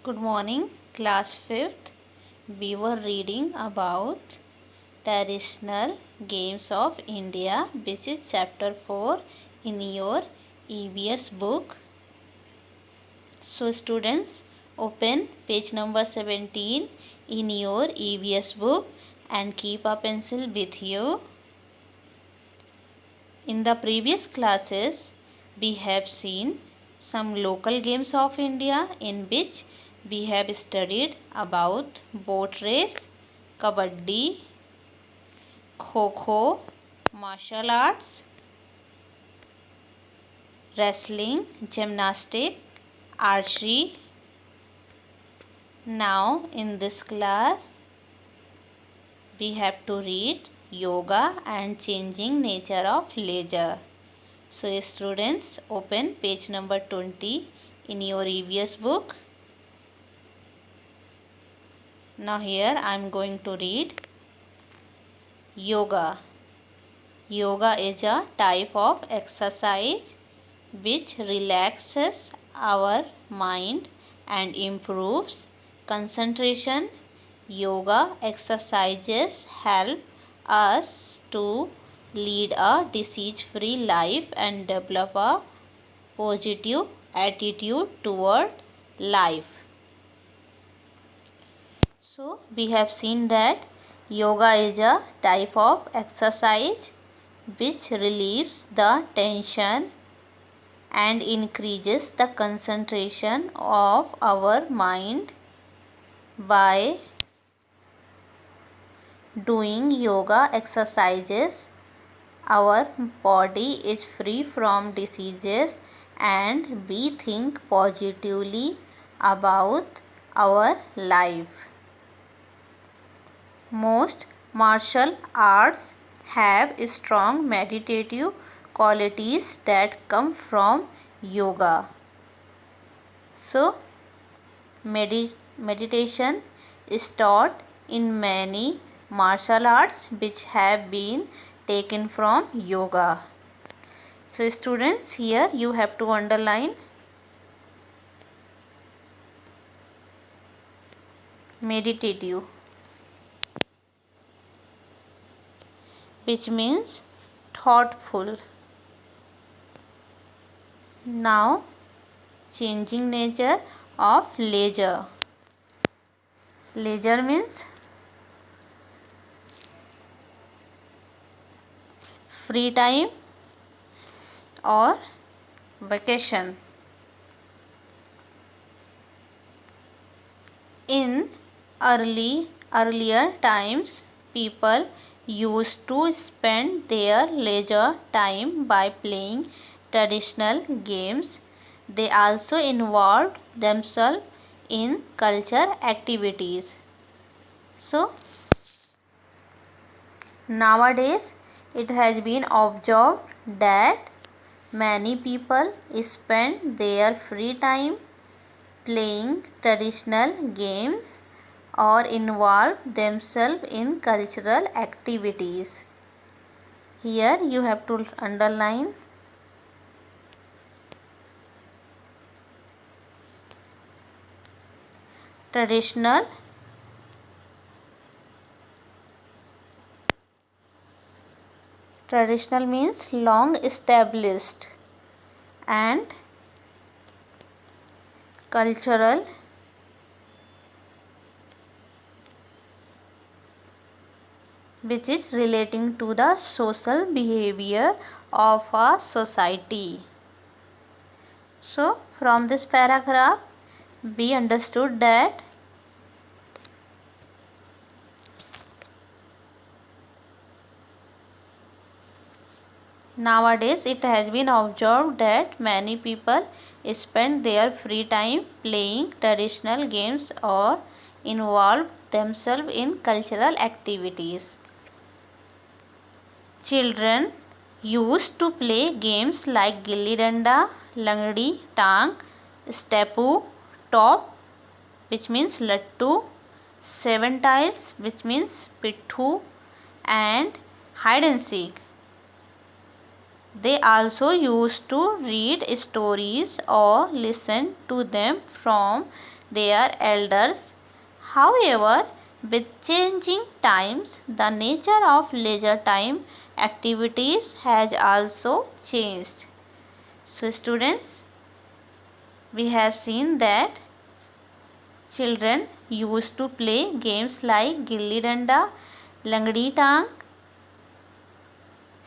Good morning, class 5th. We were reading about traditional games of India, which is chapter 4 in your EVS book. So students, open page number 17 in your EVS book and keep a pencil with you. In the previous classes, we have seen some local games of India in which we have studied about boat race, kabaddi, kho-kho, martial arts, wrestling, gymnastics, archery. Now in this class, we have to read yoga and changing nature of leisure. So students, open page number 20 in your EVS book. Now here I am going to read yoga. Yoga is a type of exercise which relaxes our mind and improves concentration. Yoga exercises help us to lead a disease-free life and develop a positive attitude toward life. So we have seen that yoga is a type of exercise which relieves the tension and increases the concentration of our mind. By doing yoga exercises, our body is free from diseases and we think positively about our life. Most martial arts have strong meditative qualities that come from yoga. So, meditation is taught in many martial arts which have been taken from yoga. So, students, here you have to underline meditative, which means thoughtful. Now, changing nature of leisure. Leisure means free time or vacation. In earlier times, people used to spend their leisure time by playing traditional games. They also involved themselves in culture activities. So, nowadays it has been observed that many people spend their free time playing traditional games or involve themselves in cultural activities. Here you have to underline traditional. Traditional means long established, and cultural which is relating to the social behavior of a society. So from this paragraph we understood that nowadays it has been observed that many people spend their free time playing traditional games or involve themselves in cultural activities. Children used to play games like gilli danda, langdi, tang, steppu, top, which means lattu, seven tiles, which means pittu, and hide and seek. They also used to read stories or listen to them from their elders. However, with changing times, the nature of leisure time activities has also changed. So students, we have seen that children used to play games like gilli danda, langdi tang,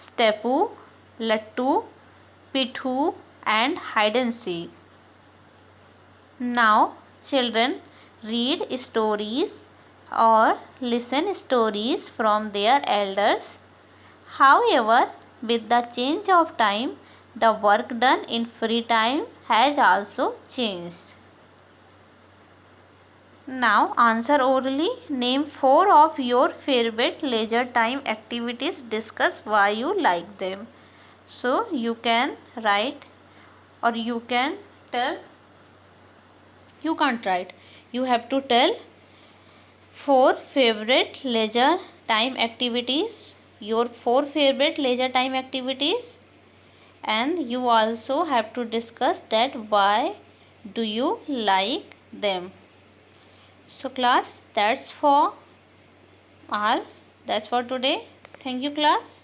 steppu, lattu, pithu and hide and seek. Now children read stories or listen stories from their elders. However, with the change of time, the work done in free time has also changed. Now answer orally. Name 4 of your favorite leisure time activities. Discuss why you like them. So you can write or you can tell. You can't write. You have to tell 4 favorite leisure time activities. Your 4 favorite leisure time activities. And you also have to discuss that why do you like them. So class, that's for all. That's for today. Thank you class.